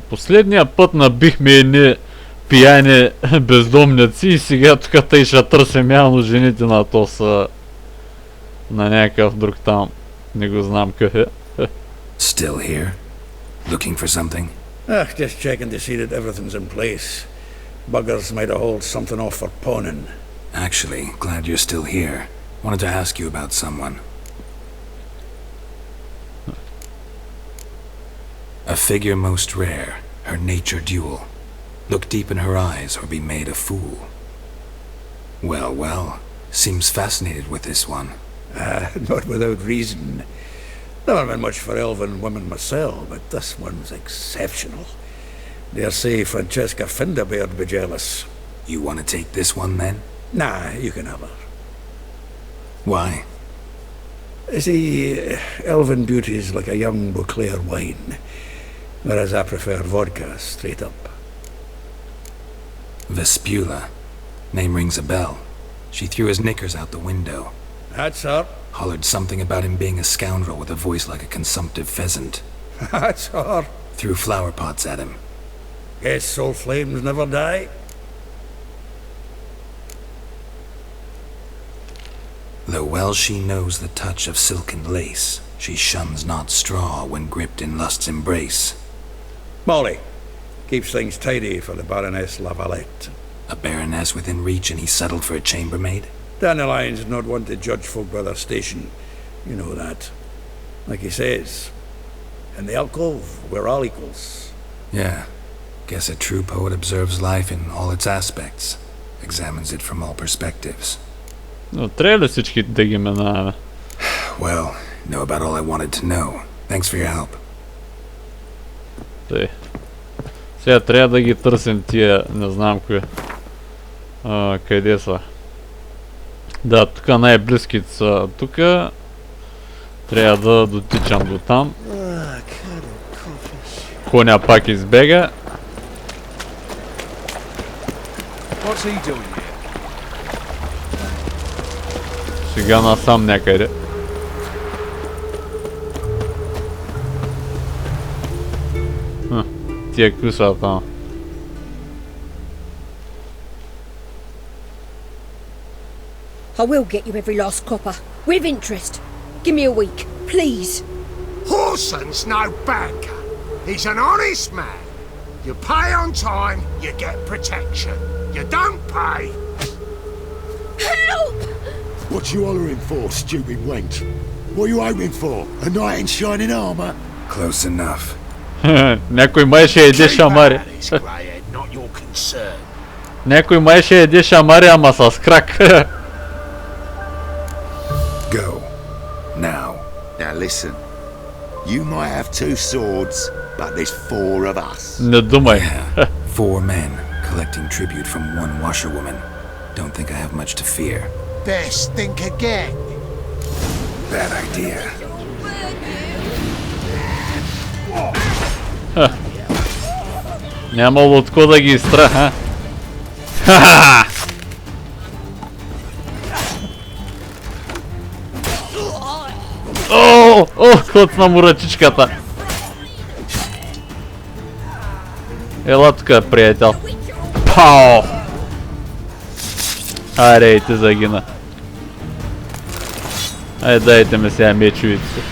Последния път набихме едни пияни бездомници и сега тук тъй ще търсим явно жените на тоса на някакъв друг там. Не го знам къде. Still here? Looking for something? Just checking to see that everything's in place. Buggers might have hauled something off for pawning. Actually, glad you're still here. Wanted to ask you about someone. A figure most rare, her nature dual. Look deep in her eyes or be made a fool. Well, well, seems fascinated with this one. Not without reason. Never been much for elven women myself, but this one's exceptional. Dare say Francesca Finderbeard be jealous. You want to take this one then? Nah, you can have her. Why? See, elven beauty's like a young Beauclair wine, whereas I prefer vodka straight up. Vespula. Name rings a bell. She threw his knickers out the window. That's her. Hollered something about him being a scoundrel with a voice like a consumptive pheasant. That's her. Threw flower pots at him. Guess soul flames never die. Though well she knows the touch of silken lace, she shuns not straw when gripped in lust's embrace. Molly. Keeps things tidy for the Baroness Lavalette. A baroness within reach and he settled for a chambermaid? Dandelion's not one to judge folk by their station. You know that. Like he says, in the alcove, we're all equals. Yeah. Guess a true poet observes life in all its aspects. Examines it from all perspectives. Но трябва ли всички да ги минаваме? Well, know about all I wanted to know. Thanks for your help. Тъй. Сега трябва да ги търсим тия, не знам кои. Къде са? Да, тук най-близките са тук. Трябва да дотичам до там. Коня пак избега. Сега насам някъде. Тия какви са там? I will get you every last copper, with interest. Give me a week, please. Horson's no banker. He's an honest man. You pay on time, you get protection. You don't pay... Help! What you hollering for, stupid wench? What are you hoping for? A knight in shining armour? Close enough. Някой май ще еде шамари. Някой май ще еде шамари, ама с крак. Go. Now. Now listen. You might have two swords, but there's four of us. Не думай. Yeah. 4 men collecting tribute from one washerwoman. Don't think I have much to fear. Best think again. Bad idea. Нямало от ко да ги изтра, ха? О, клъцна му ръчичката. Ела тук, приятел. Пау! Аре, и ти загина. Ай, дайте ми сега мечовици.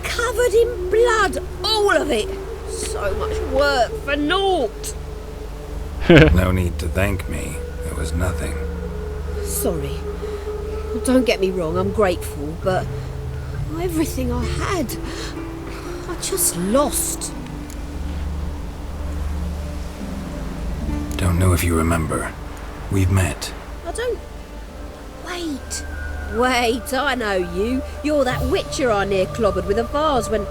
Covered in blood, all of it. So much work for naught. No need to thank me. It was nothing. Sorry. Don't get me wrong, I'm grateful, but everything I had, I just lost. Don't know if you remember. We've met. I don't... Wait, I know you. You're that witcher I near clobbered with a vase when...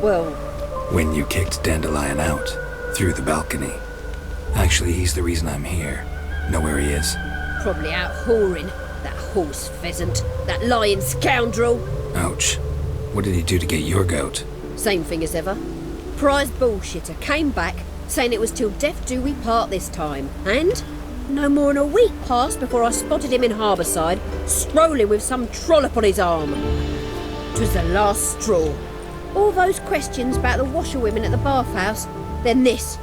Well... When you kicked Dandelion out. Through the balcony. Actually, he's the reason I'm here. Know where he is? Probably out whoring. That horse pheasant. That lying scoundrel. Ouch. What did he do to get your goat? Same thing as ever. Prized bullshitter came back, saying it was till death do we part this time. And no more than a week passed before I spotted him in Harbourside, strolling with some trollop on his arm. 'Twas the last straw. All those questions about the washerwomen at the bathhouse, then this.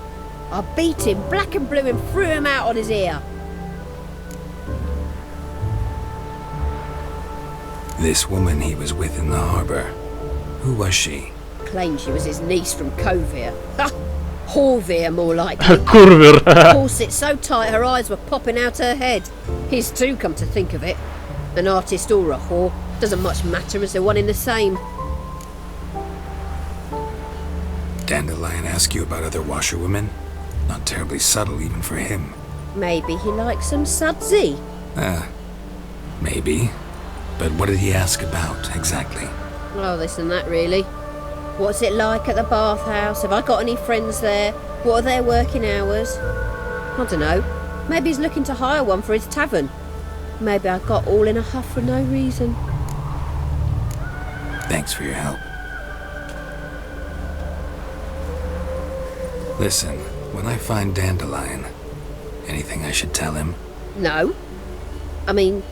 I beat him black and blue and threw him out on his ear. This woman he was with in the harbor. Who was she? Claimed she was his niece from Kovir. Ha! Horvir, more like. Kurvir. Corset so tight her eyes were popping out her head. His too, come to think of it. An artist or a whore. Doesn't much matter as they're one in the same. Dandelion ask you about other washerwomen? Not terribly subtle even for him. Maybe he likes some sudsy. Maybe. But what did he ask about, exactly? Oh, this and that, really. What's it like at the bathhouse? Have I got any friends there? What are their working hours? I don't know. Maybe he's looking to hire one for his tavern. Maybe I got all in a huff for no reason. Thanks for your help. Listen, when I find Dandelion, anything I should tell him? No. I mean,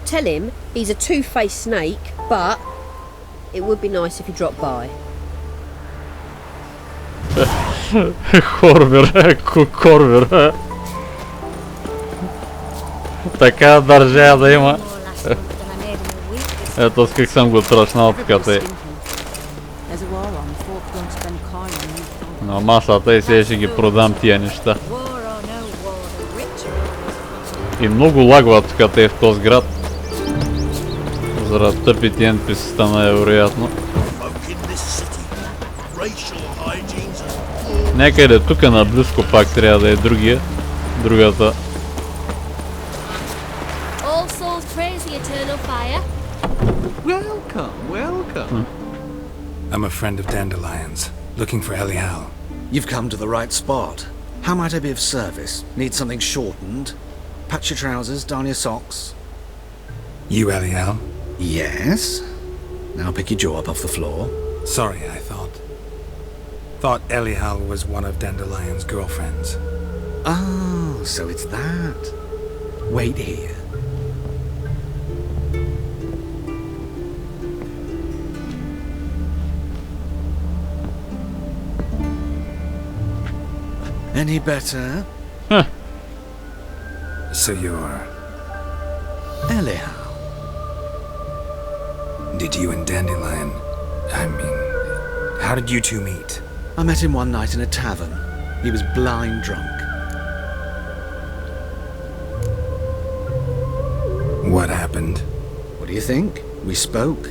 tell him he's a two-faced snake, but it would be nice if he dropped by. Хорвер. Така държа да има. Ето как съм го тръщнал така те. На масата и сега ще ги продам тия неща. И много лагват така те в този град. Заради тъпите NPC-та най-вероятно. Някъде тук наблизко пак трябва да е другата. Welcome. I'm a friend of Dandelion's, looking for Elial. You've come to the right spot. How might I be of service? Need something shortened? Patch your trousers, darn your socks. You Elial? Yes. Now pick your jaw up off the floor. Sorry, I thought Elial was one of Dandelion's girlfriends. Oh, so it's that. Wait here. Any better? Huh. So you're... Elial. Did you and Dandelion... how did you two meet? I met him one night in a tavern. He was blind drunk. What happened? What do you think? We spoke.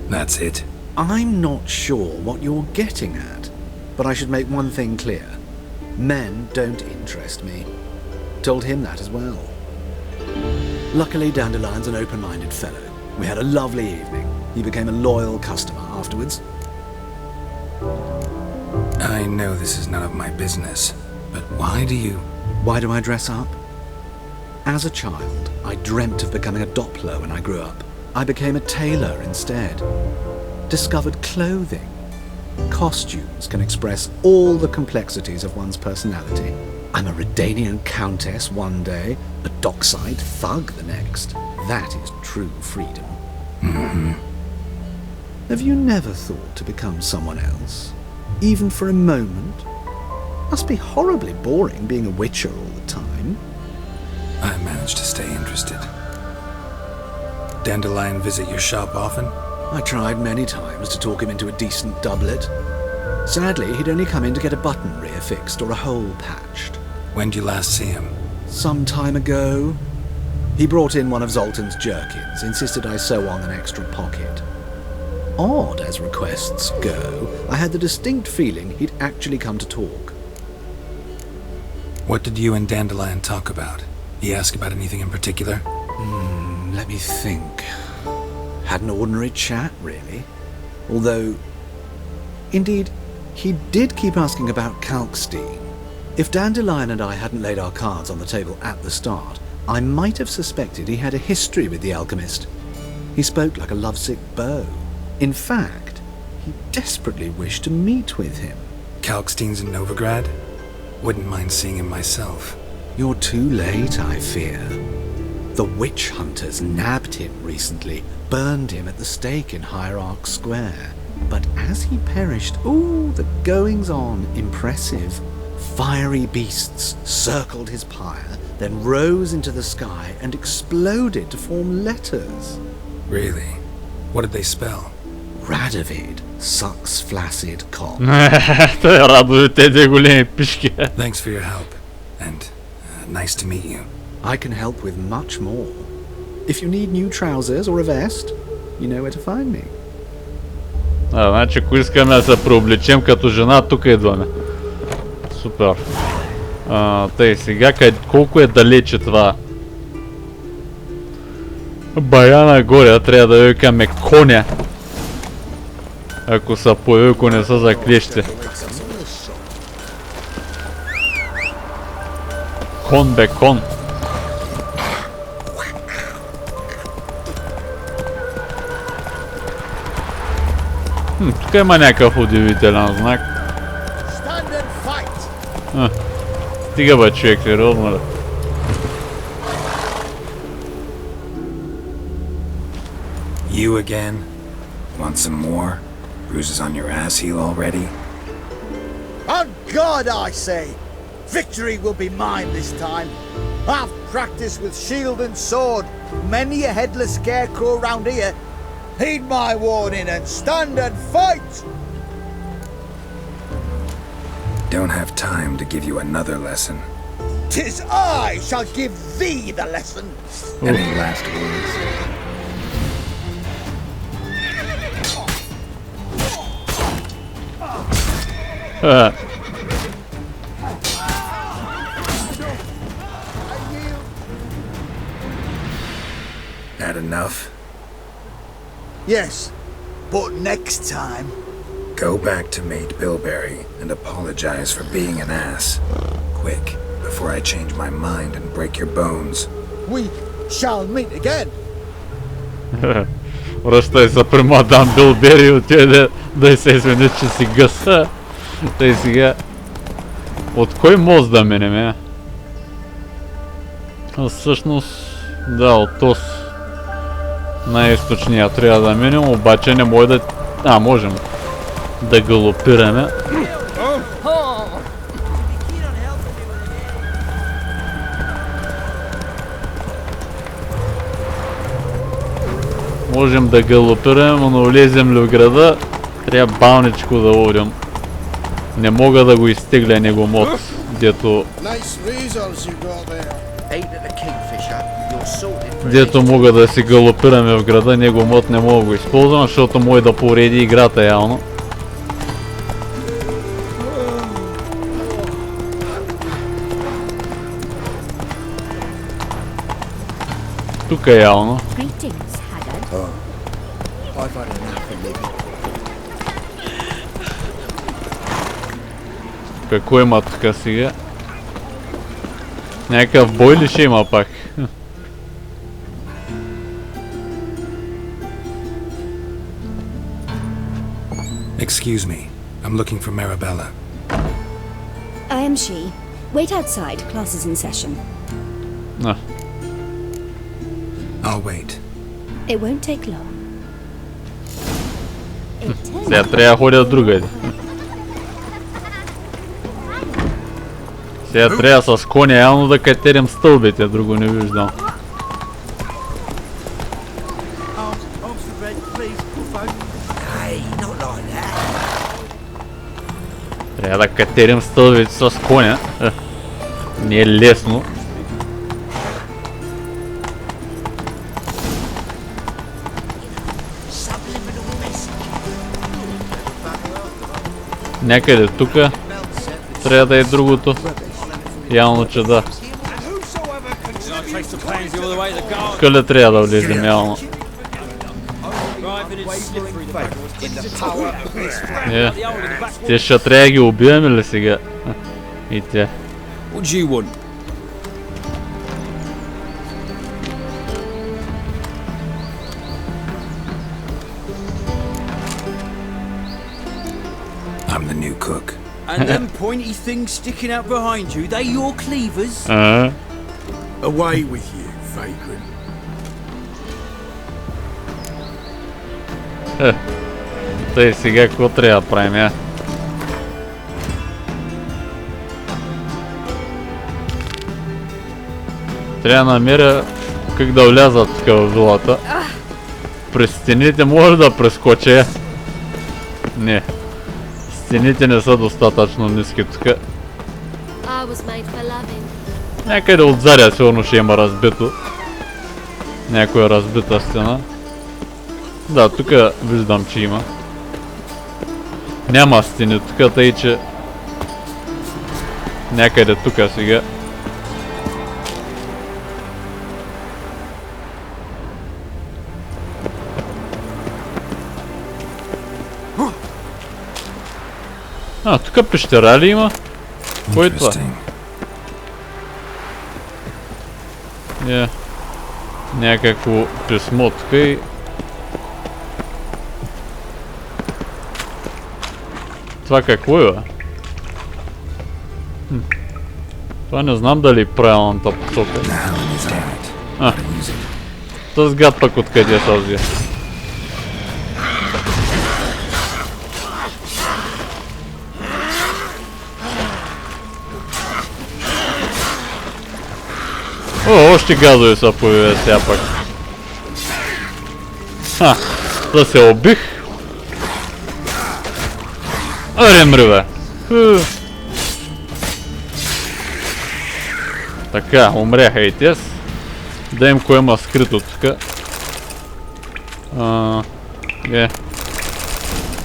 That's it. I'm not sure what you're getting at, but I should make one thing clear. Men don't interest me. Told him that as well. Luckily, Dandelion's an open-minded fellow. We had a lovely evening. He became a loyal customer afterwards. I know this is none of my business, but why do I dress up? As a child, I dreamt of becoming a Doppler when I grew up. I became a tailor instead. Discovered clothing. Costumes can express all the complexities of one's personality. I'm a Redanian countess one day, a dockside thug the next. That is true freedom. Mm-hmm. Have you never thought to become someone else? Even for a moment? Must be horribly boring being a witcher all the time. I managed to stay interested. Dandelion visit your shop often? I tried many times to talk him into a decent doublet. Sadly, he'd only come in to get a button reaffixed or a hole patched. When did you last see him? Some time ago. He brought in one of Zoltan's jerkins, insisted I sew on an extra pocket. Odd as requests go, I had the distinct feeling he'd actually come to talk. What did you and Dandelion talk about? He asked about anything in particular? Let me think. Had an ordinary chat, really. Although, indeed, he did keep asking about Kalkstein. If Dandelion and I hadn't laid our cards on the table at the start, I might have suspected he had a history with the alchemist. He spoke like a lovesick beau. In fact, he desperately wished to meet with him. Kalkstein's in Novigrad? Wouldn't mind seeing him myself. You're too late, I fear. The witch hunters nabbed him recently, burned him at the stake in Hierarch Square. But as he perished, the goings-on, impressive. Fiery beasts circled his pyre, then rose into the sky and exploded to form letters. Really? What did they spell? Radovid sucks flaccid cock. Той е Радовид, тези големи пишки. Thanks for your help, and nice to meet you. I can help with much more. If you need new trousers or a vest, you know where to find me. Значи, ако искаме да се преоблечем като жена, тук идваме. Супер. Тъй сега, колко е далече това? Бая нагоре, трябва да викаме коня. Ако са появи, ако не са заклещи. Кон бе, кон. Тук има някакъв удивителен знак. Стига бе, човек, сериозно ли? You again? Want some more? Bruises on your ass heel already? On God, I say! Victory will be mine this time. I've practiced with shield and sword. Many a headless scarecrow round here. Heed my warning and stand and fight! Don't have time to give you another lesson. 'Tis I shall give thee the lesson. Any last words? That enough? Yes, but next time. Go back to Mate Bilberry and apologize for being an ass. Quick, before I change my mind and break your bones. We shall meet again. Връщай се при мадам Билбери и отиде да се извини, че си гъса. Тъй сега... От кой мост да минем, Всъщност... Да, от този... Най-източния трябва да минем, обаче не може да... можем да галопираме. Можем да галопираме, но влезем ли в града, трябва бавничко да водим. Не мога да го изтегля негомот, дето мога да си галопираме в града, негомот не мога да го използвам, защото може да повреди играта явно. Тук е явно. Какво има тук сега? Някакъв бой ли ще има пак? Excuse me. I'm looking for Marabella. I am she. Wait outside. Class is in session. I'll wait. It won't take long. Сега трябва да ходя другаде. Сега трябва с коня явно да катерим стълбите, друго не виждам. Трябва да катерим стълбите с коня. Не е лесно. Някъде тука трябва да е другото. Явно, че да. Тук ли трябва да влезем явно? Те ще трябва да ги убиваме ли сега? И те. I'm the new cook. And them pointy things sticking out behind you, they your cleavers? Away with you, vagrant. Тъй сега какво трябва да правим, я? Трябва да намеря как да влязат тук в вилата. През стените може да прескоча. Не. Стените не са достатъчно ниски тук. Някъде отзаря сигурно ще има разбито. Някоя разбита стена. Да, тук виждам, че има. Няма стени тук, тъй че някъде тук сега. А, тук пещера ли има? Кой е това? Някакво писмо тук и... Това какво е, бе? Това не знам дали е правилната посока. Тъс гад пък откъде е този. О, още газове са появили сега пък. Да се убих. Аре, мри, бе. Така, умряха и тез. Да им кое има скрито тук.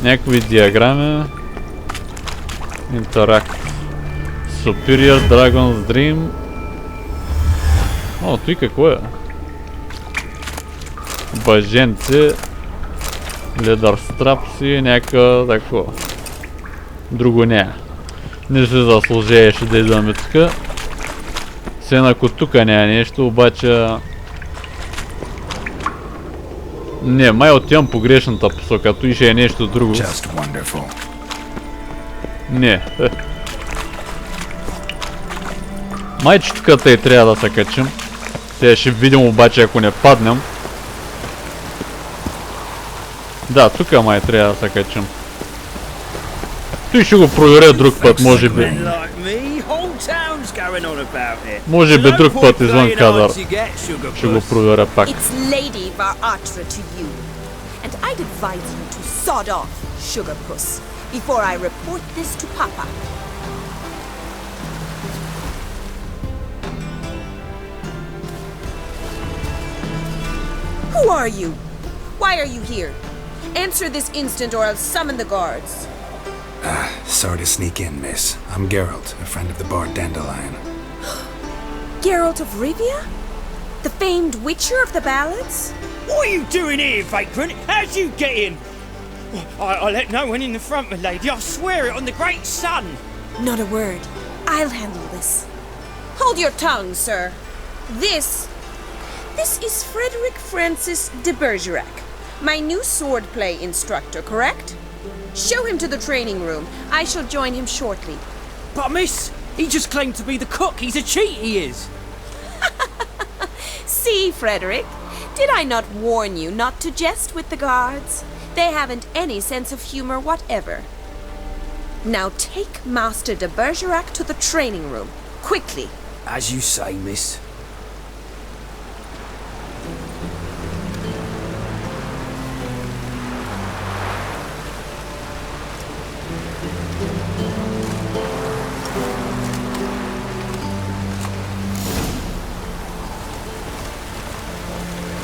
Някакви диаграми. Интеракт. Superior Dragon's Dream. О, той какво е? Бъженци. Ледър страпси, някаква такова. Друго няма. Не се заслужаваше да идваме тук. Сен ако тук няма нещо, обаче... Не, май отивам по грешната посока, той ще е нещо друго. Не. Майче тук тъй трябва да се качим. Сега ще видим обаче ако не паднем. Да, тук май трябва да се качим. Той ще го проверя друг път, може би. Може би друг път извън кадър. Ще го проверя пак. Who are you? Why are you here? Answer this instant or I'll summon the guards. Sorry to sneak in, miss. I'm Geralt, a friend of the bard Dandelion. Geralt of Rivia? The famed witcher of the ballads? What are you doing here, vagrant? How'd you get in? I'll let no one in the front, my lady. I swear it on the great sun. Not a word. I'll handle this. Hold your tongue, sir. This is Frederick Francis de Bergerac, my new swordplay instructor, correct? Show him to the training room. I shall join him shortly. But miss, he just claimed to be the cook. He's a cheat, he is. See, Frederick, did I not warn you not to jest with the guards? They haven't any sense of humor whatever. Now take Master de Bergerac to the training room, quickly. As you say, miss.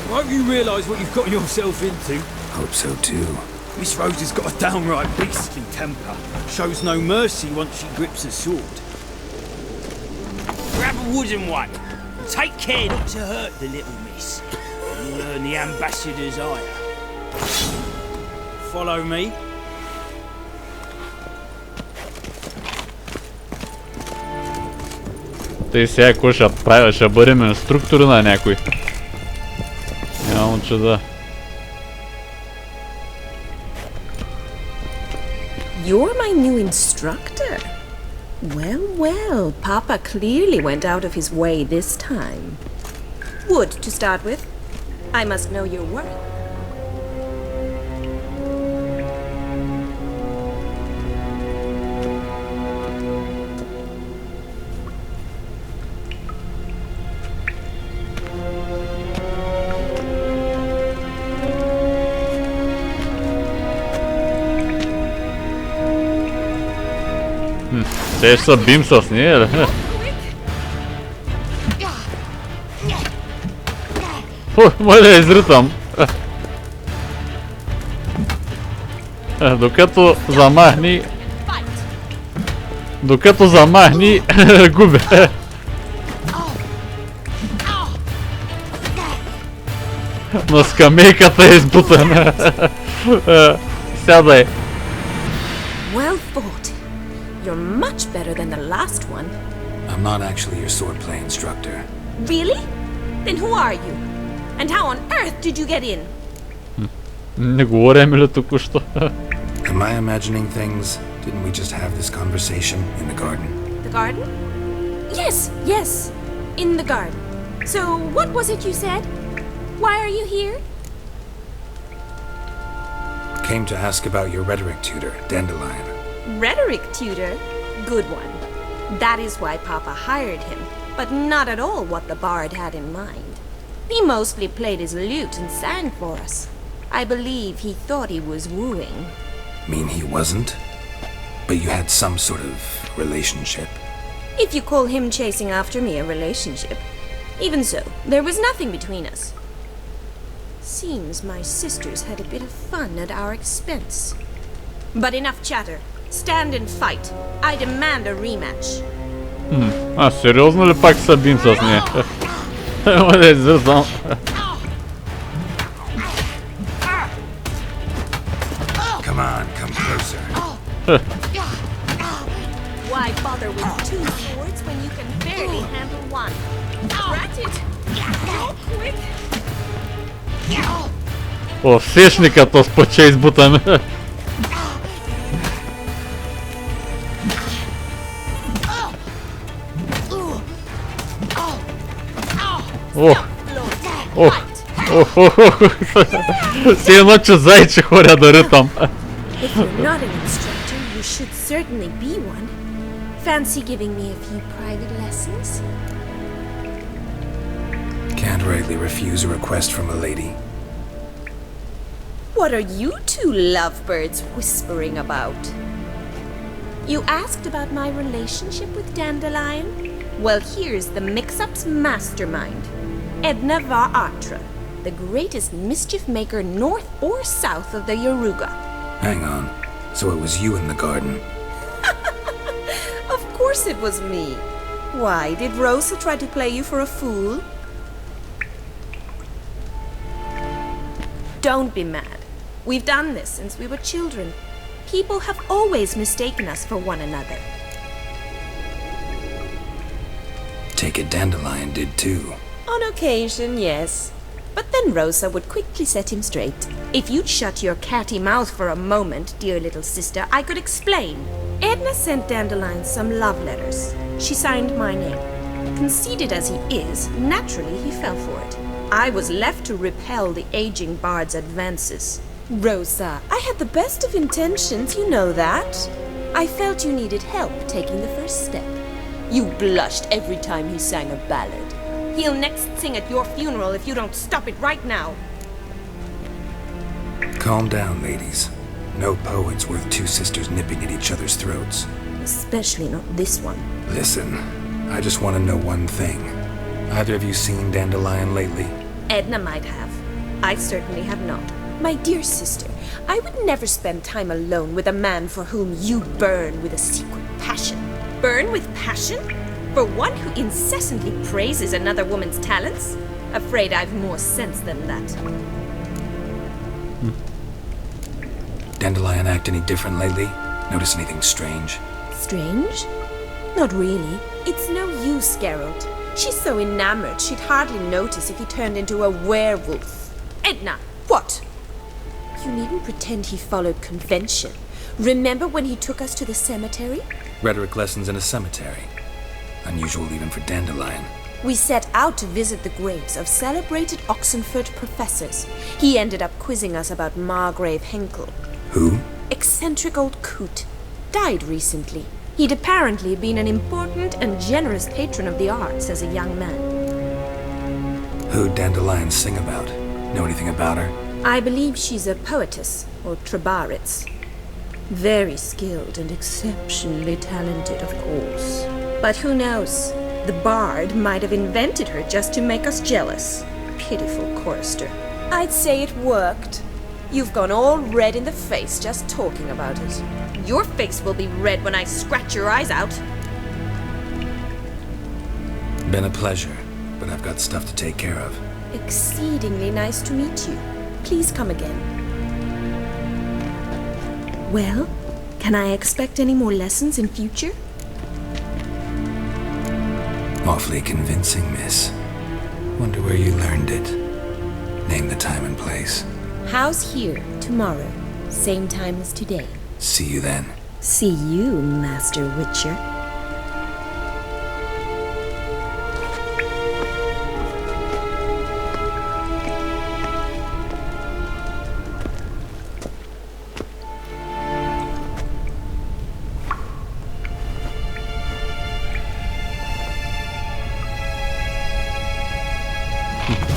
Won't you realise what you've got yourself into? Hope so too. Miss Rose has got a downright beastly temper. Shows no mercy once she grips a sword. Grab a wooden one. Take care not to hurt the little miss. You'll earn the ambassador's ire. Follow me. Тъй сега какво ще правя? Ще бъдем инструктори на някой. Нямам чуда. You're my new instructor? Well, well, Papa clearly went out of his way this time. Wood, to start with. I must know your worth. Ще са бим с нея, ли? Ой, май да я изритам. Докато замахни, губя. На скамейката е избутана. Сядай. Well fought. You're much better than the last one. I'm not actually your swordplay instructor. Really? Then who are you? And how on earth did you get in? Не говорим ли току-що? Am I imagining things? Didn't we just have this conversation in the garden? The garden? Yes. In the garden. So, what was it you said? Why are you here? Came to ask about your rhetoric tutor, Dandelion. Rhetoric tutor? Good one. That is why Papa hired him, but not at all what the bard had in mind. He mostly played his lute and sang for us. I believe he thought he was wooing. Mean he wasn't? But you had some sort of relationship? If you call him chasing after me a relationship. Even so, there was nothing between us. Seems my sisters had a bit of fun at our expense. But enough chatter. Stand and fight. I demand a rematch. А, сериозно ли пак са бим с нея? Май да я изритам. Come on, come closer. Why bother with two swords when you can barely handle one? Rat it! Go quick! О, сешникът споче избутаме. Все едно, че зайче хоря да ритам. If you're not an instructor, you should certainly be one. Fancy giving me a few private lessons? Can't rightly refuse a request from a lady. What are you two lovebirds whispering about? You asked about my relationship with Dandelion? Well, here's the mix-up's mastermind. Edna Va'atra, the greatest mischief maker north or south of the Yaruga. Hang on. So it was you in the garden? Of course it was me. Why, did Rosa try to play you for a fool? Don't be mad. We've done this since we were children. People have always mistaken us for one another. Take it Dandelion did too. On occasion, yes. But then Rosa would quickly set him straight. If you'd shut your catty mouth for a moment, dear little sister, I could explain. Edna sent Dandelion some love letters. She signed my name. Conceited as he is, naturally he fell for it. I was left to repel the aging bard's advances. Rosa, I had the best of intentions, you know that. I felt you needed help taking the first step. You blushed every time he sang a ballad. He'll next sing at your funeral if you don't stop it right now. Calm down, ladies. No poet's worth two sisters nipping at each other's throats. Especially not this one. Listen, I just want to know one thing. Either of you seen Dandelion lately? Edna might have. I certainly have not. My dear sister, I would never spend time alone with a man for whom you burn with a secret passion. Burn with passion? For one who incessantly praises another woman's talents? Afraid I've more sense than that. Dandelion act any different lately? Notice anything strange? Strange? Not really. It's no use, Geralt. She's so enamored she'd hardly notice if he turned into a werewolf. Edna, what? You needn't pretend he followed convention. Remember when he took us to the cemetery? Rhetoric lessons in a cemetery. Unusual even for Dandelion. We set out to visit the graves of celebrated Oxenford professors. He ended up quizzing us about Margrave Henkel. Who? Eccentric old coot. Died recently. He'd apparently been an important and generous patron of the arts as a young man. Who'd Dandelion sing about? Know anything about her? I believe she's a poetess, or Trebaritz. Very skilled and exceptionally talented, of course. But who knows? The bard might have invented her just to make us jealous. Pitiful chorister. I'd say it worked. You've gone all red in the face just talking about it. Your face will be red when I scratch your eyes out. Been a pleasure, but I've got stuff to take care of. Exceedingly nice to meet you. Please come again. Well, can I expect any more lessons in future? Awfully convincing, miss. Wonder where you learned it. Name the time and place. House here, tomorrow. Same time as today. See you then. See you, Master Witcher.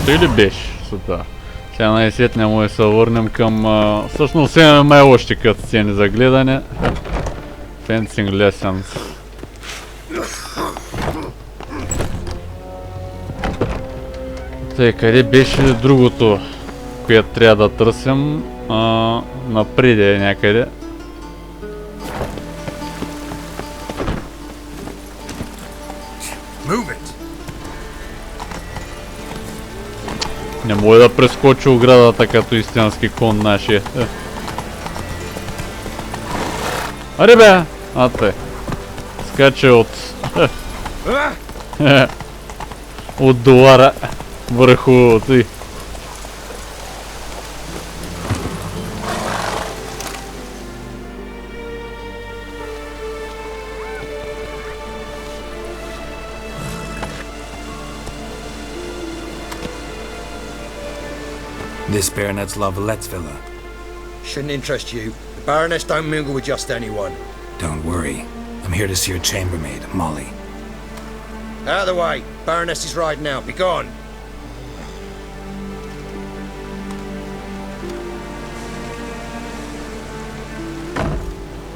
Или беше? Супер. Сега най-сетне му се върнем към... всъщност имаме май още катсцени за гледане. Fencing lessons. Тъй, къде беше другото, което трябва да търсим? Напреде е някъде. Не може да прескочи оградата като истински кон нашия. Аре бе! Ате. Скача от... от долара върху... Тъй. This Baronet's Lavallette's villa. Shouldn't interest you. The Baroness don't mingle with just anyone. Don't worry. I'm here to see her chambermaid, Molly. Out of the way. Baroness is riding out. Be gone.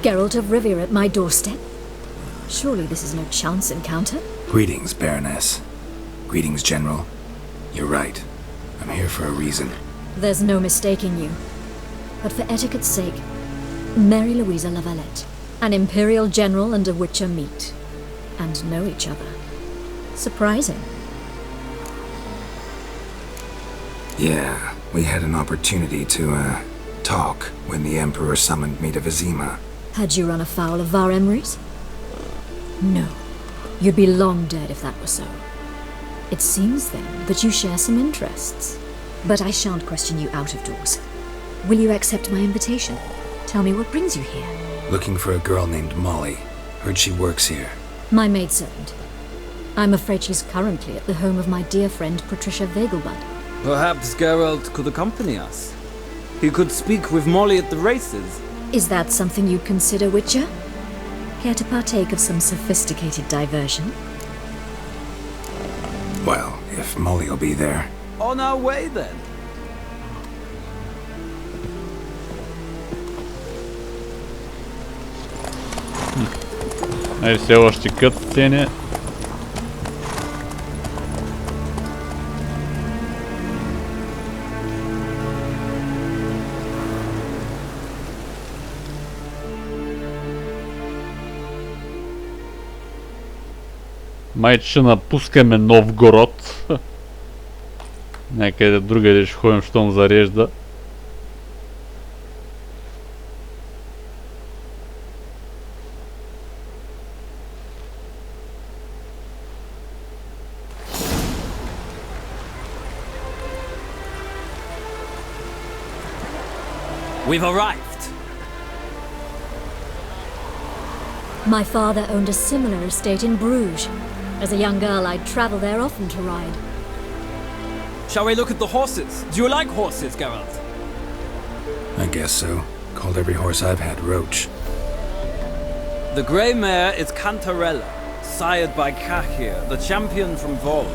Geralt of Rivia at my doorstep? Surely this is no chance encounter? Greetings, Baroness. Greetings, General. You're right. I'm here for a reason. There's no mistaking you. But for etiquette's sake, Mary Louisa Lavalette, an Imperial General and a Witcher meet, and know each other. Surprising. Yeah, we had an opportunity to, talk when the Emperor summoned me to Vizima. Had you run afoul of Var Emrys? No. You'd be long dead if that were so. It seems, then, that you share some interests. But I shan't question you out of doors. Will you accept my invitation? Tell me what brings you here. Looking for a girl named Molly. Heard she works here. My maidservant. I'm afraid she's currently at the home of my dear friend Patricia Vegelbud. Perhaps Geralt could accompany us. He could speak with Molly at the races. Is that something you'd consider, Witcher? Care to partake of some sophisticated diversion? Well, if Molly will be there. On our way, then. Ай, все още катсцени. Май ще напускаме Новгород. Някъде другаде ще ходим, щом зарежда. We've arrived. My father owned a similar estate in Bruges. As a young girl, I'd travel there often to ride. Shall we look at the horses? Do you like horses, Geralt? I guess so. Called every horse I've had Roach. The grey mare is Cantarella, sired by Cahir, the champion from Vol.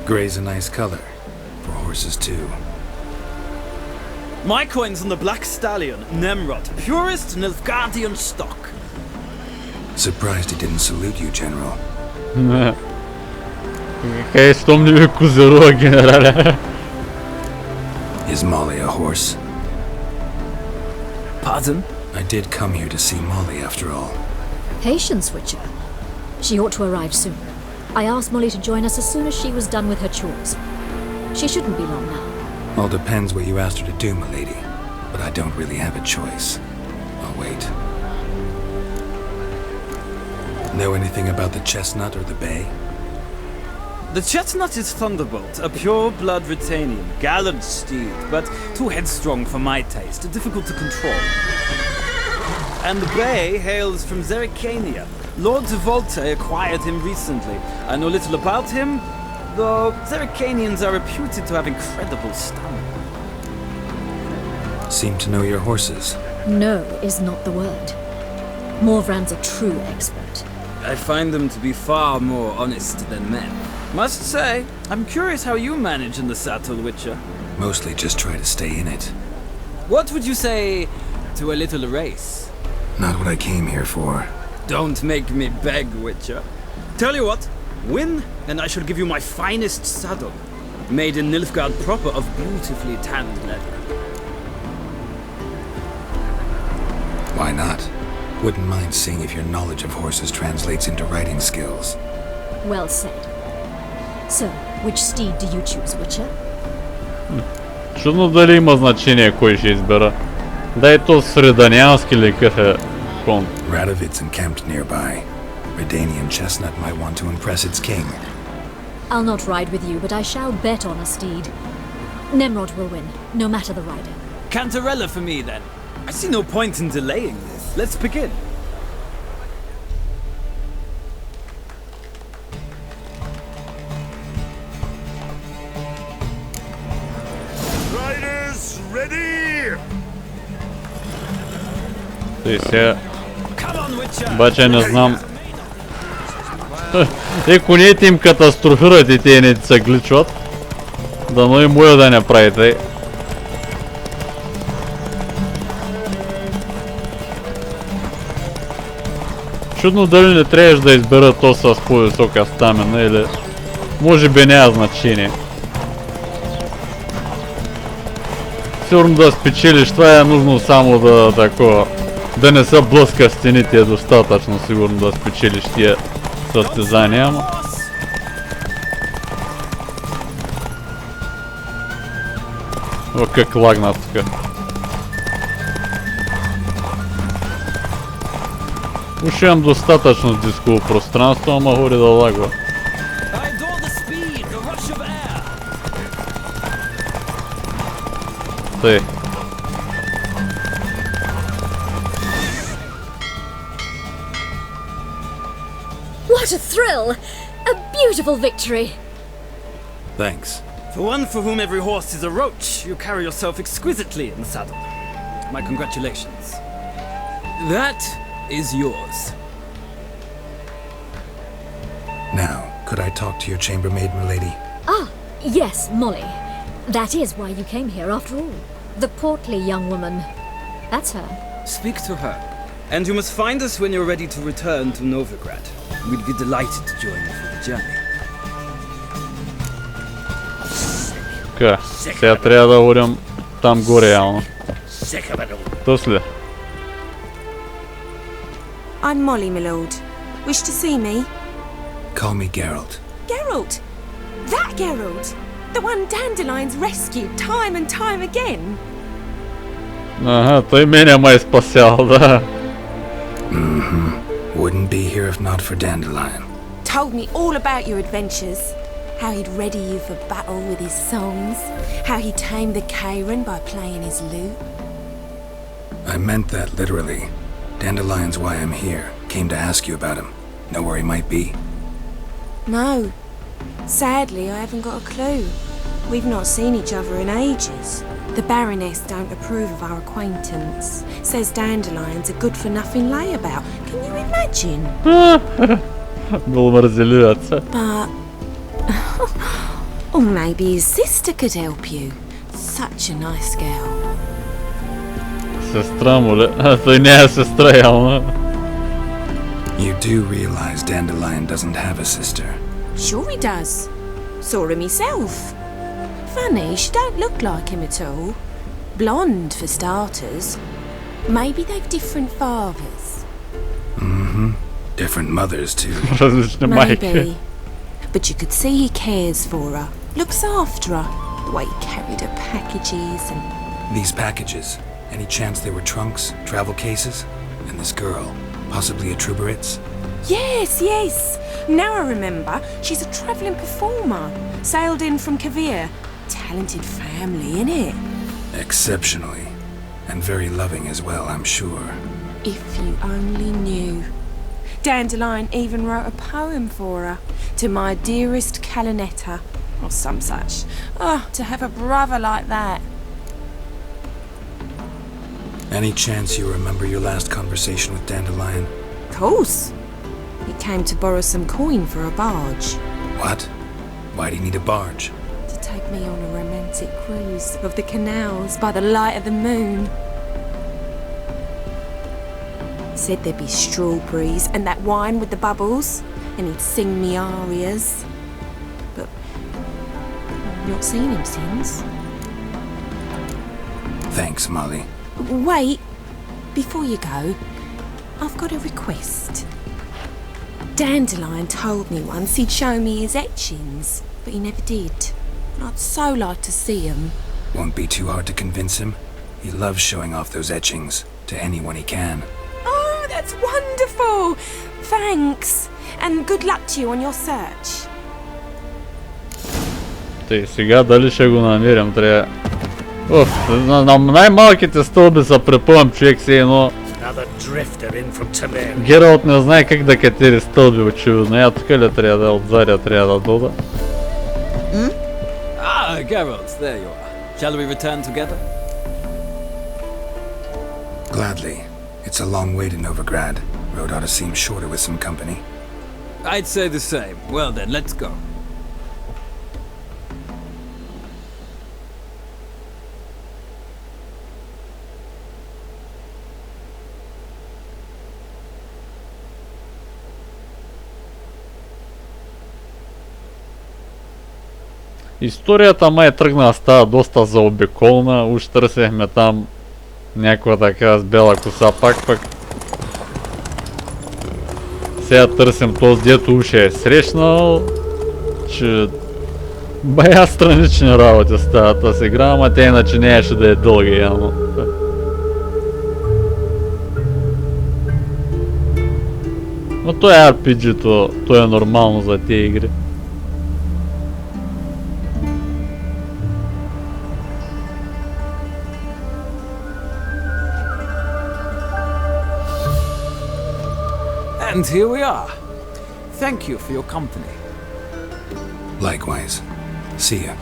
Grey's a nice color. For horses, too. My coin's on the Black Stallion, Nemrod, purest Nilfgaardian stock. Surprised he didn't salute you, General. Какая стомливая козерога, генерале. Is Molly a horse? Pardon? I did come here to see Molly after all. Patience, Witcher. She ought to arrive soon. I asked Molly to join us as soon as she was done with her chores. She shouldn't be long now. All depends what you asked her to do, milady. But I don't really have a choice. I'll wait. Know anything about the chestnut or the bay? The chestnut is Thunderbolt, a pure-blood Retanian, gallant steed, but too headstrong for my taste, difficult to control. And the bay hails from Zerrikania. Lord de Volte acquired him recently. I know little about him, though Zerrikanians are reputed to have incredible stamina. Seem to know your horses. No is not the word. Morvran's a true expert. I find them to be far more honest than men. Must say, I'm curious how you manage in the saddle, Witcher. Mostly just try to stay in it. What would you say to a little race? Not what I came here for. Don't make me beg, Witcher. Tell you what, win, and I shall give you my finest saddle. Made in Nilfgaard proper of beautifully tanned leather. Why not? Wouldn't mind seeing if your knowledge of horses translates into riding skills. Well said. So, which steed do you choose, Witcher? Чудно дали има значение кой ще избера. Дай то среданянски ли какъв е кон. Radovid's encamped nearby. Redanian chestnut might want to impress its king. I'll not ride with you, but I shall bet on a steed. Nemrod will win, no matter the rider. Cantarella for me, then. I see no point in delaying this. Let's begin. Riders, ready! Ти сега... Обаче не знам... Конете им катастрофират и те не се гличват. Дано и моя да не правите. Чудно дали не трябваш да избера то с по-висока стамина или... Може би няма значение. Сигурно да спечелиш, това е нужно само да такова... Да не се блъска стените е достатъчно сигурно да спечелиш тия състезания, ама... О, как лагна тук. Уж имам достатъчно дисково пространство, ама горе да лагва. Тъй. What a thrill! A beautiful victory! Thanks. For one for whom every horse is a roach, you carry yourself exquisitely in the saddle. My congratulations. That is yours. Now, could I talk to your chambermaid, milady? Ah, yes, Molly. That is why you came here after all. The portly young woman. That's her. Speak to her. And you must find us when you're ready to return to Novigrad. We'd be delighted to join you for the journey. Така, сега трябва да ходим там горе явно. Тъс ли? I'm Molly, my lord. Wish to see me? Call me Geralt. Geralt! That Geralt! The one Dandelions rescued time and time again! Ага, той мене май спасял, да. Wouldn't be here if not for Dandelion. Told me all about your adventures. How he'd ready you for battle with his songs. How he tamed the Kairan by playing his lute. I meant that literally. Dandelion's why I'm here. Came to ask you about him. Know where he might be? No. Sadly, I haven't got a clue. We've not seen each other in ages. The Baroness don't approve of our acquaintance. Says Dandelion's a good-for-nothing layabout. Can you imagine? Много мързеливят се. But... or maybe his sister could help you. Such a nice girl. Сестра му ли? Той не е сестра явно. You do realize Dandelion doesn't have a sister. Sure he does. Saw him myself. Funny, she don't look like him at all. Blonde, for starters. Maybe they've different fathers. Mm-hmm. Different mothers, too. Различни майки. Maybe. But you could see he cares for her. Looks after her. The way he carried her packages and... These packages, any chance they were trunks, travel cases? And this girl, possibly a Truberitz? Yes, yes. Now I remember. She's a travelling performer. Sailed in from Kavir. Talented family, innit? Exceptionally. And very loving as well, I'm sure. If you only knew. Dandelion even wrote a poem for her. To my dearest Calinetta. Or some such. Oh, to have a brother like that. Any chance you remember your last conversation with Dandelion? Of course. He came to borrow some coin for a barge. What? Why do you need a barge? To take me on a romantic cruise of the canals by the light of the moon. Said there'd be strawberries and that wine with the bubbles, and he'd sing me arias. But I've not seen him since. Thanks, Molly. Wait, before you go, I've got a request. Dandelion told me once he'd show me his etchings, but he never did. And I'd so like to see them. Won't be too hard to convince him. He loves showing off those etchings to anyone he can. Oh, that's wonderful! Thanks, and good luck to you on your search. Тъй, сега дали ще го намерим, трябва... на най-малките стълби са препълням човек си едно... Гералт не знае как да катери стълби очевидно. Я тук ли трябва да отзаря, трябва да дода? Ah, Geralt, there you are. Shall we return together? Gladly. It's a long way to Novigrad. Road ought to seem shorter with some company. I'd say the same. Well then, let's go. Историята май тръгна да става доста заобиколна, уж търсехме там някаква така с бяла коса пак. Сега търсим този, дето уж е срещнал, че бая странични работи стават тази игра, ама те иначе нямаше да е дълга явно. Но той е RPG-то, то е нормално за тези игри. And here we are. Thank you for your company. Likewise. See ya.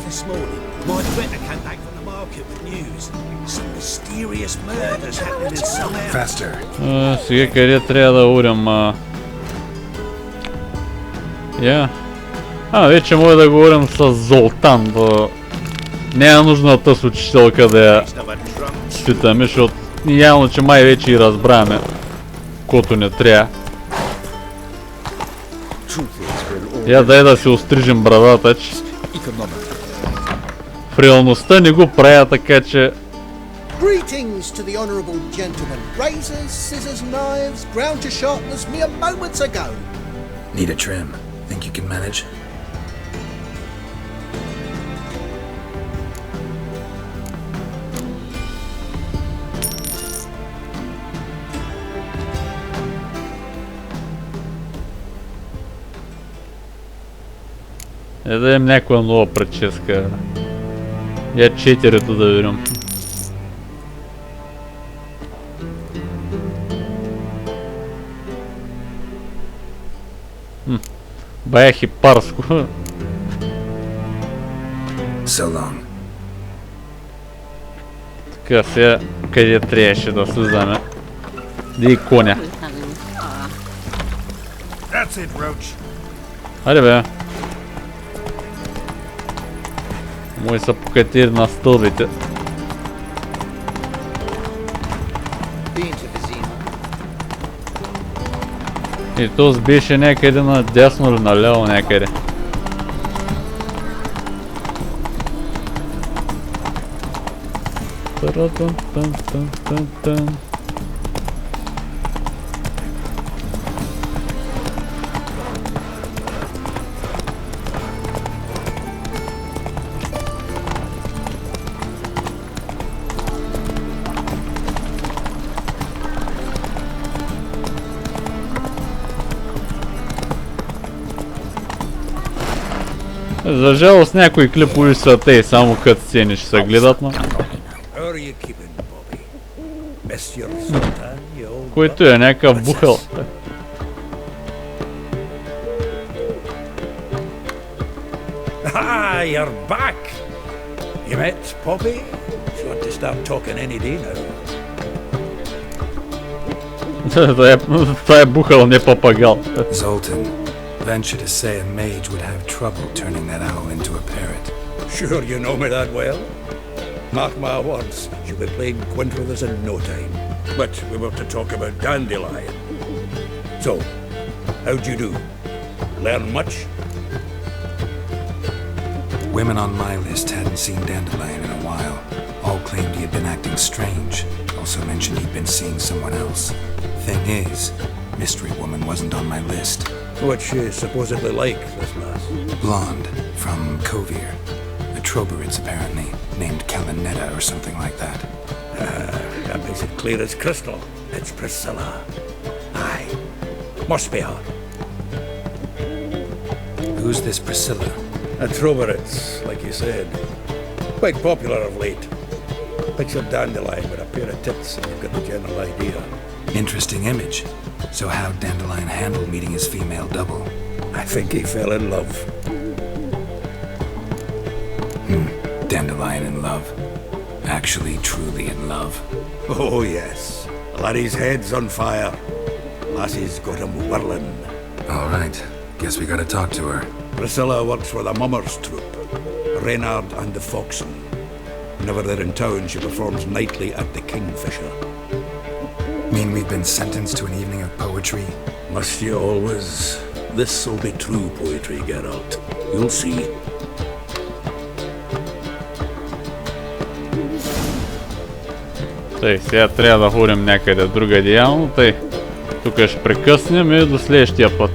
This morning, my friend came back from the market with news. Some mysterious murders happening in some area. Faster. Сега къде трябва да урим? Вече може да говорим с Золтан. Няма нужна тъс учителка да я питаме, защото явно, че май вече и разбраме кото не трябва. Я дай да си острижим брадата, че в реалността не го правя, така че... Greetings to the honourable gentleman. Razors, scissors, knives, ground to sharpness mere moments ago. Need a trim. Think you can manage? Да им някаква нова прическа. Я 4-то да видим. Бая хипарско. So long. Така, сега къде трябваше да слизаме? Ди коня. That's it, Roach. Хайде бе. Мои са покатили на стълбите. И този беше някъде надясно или наляво някъде. За жалост някои клипови са те, само като сцени ще се гледат, но... Който е някакъв бухал. Ah, you're back! You met Poppy? She ought to start talking any day now. Това е бухал, не папагал. Zoltan, venture to say a mage would have trouble turning that owl into a parrot. Sure you know me that well? Mark my words, she'll be playing quint with us in no time. But we were to talk about Dandelion. So, how'd you do? Learn much? Women on my list hadn't seen Dandelion in a while. All claimed he had been acting strange. Also mentioned he'd been seeing someone else. Thing is, Mystery Woman wasn't on my list. What's she supposedly like, this lass? Blonde, from Kovir. A Troberits, apparently, named Kalinetta or something like that. That makes it clear as crystal. It's Priscilla. Aye. Must be her. Who's this Priscilla? A Troberits, like you said. Quite popular of late. Picture Dandelion with a pair of tits and you've got the general idea. Interesting image. So how'd Dandelion handle meeting his female double? I think he fell in love. Dandelion in love. Actually, truly in love. Oh yes. Laddie's head's on fire. Lassie's got him whirling. Alright. Guess we gotta talk to her. Priscilla works for the Mummers troupe. Reynard and the Foxen. Whenever they're in town, she performs nightly at the Kingfisher. Mean we've been sentenced to an evening of poetry? Must you always? This'll be true poetry, Geralt. You'll see. Тъй, сега трябва да ходим някъде другаде явно, тъй. Тук ще прекъснем и до следващия път.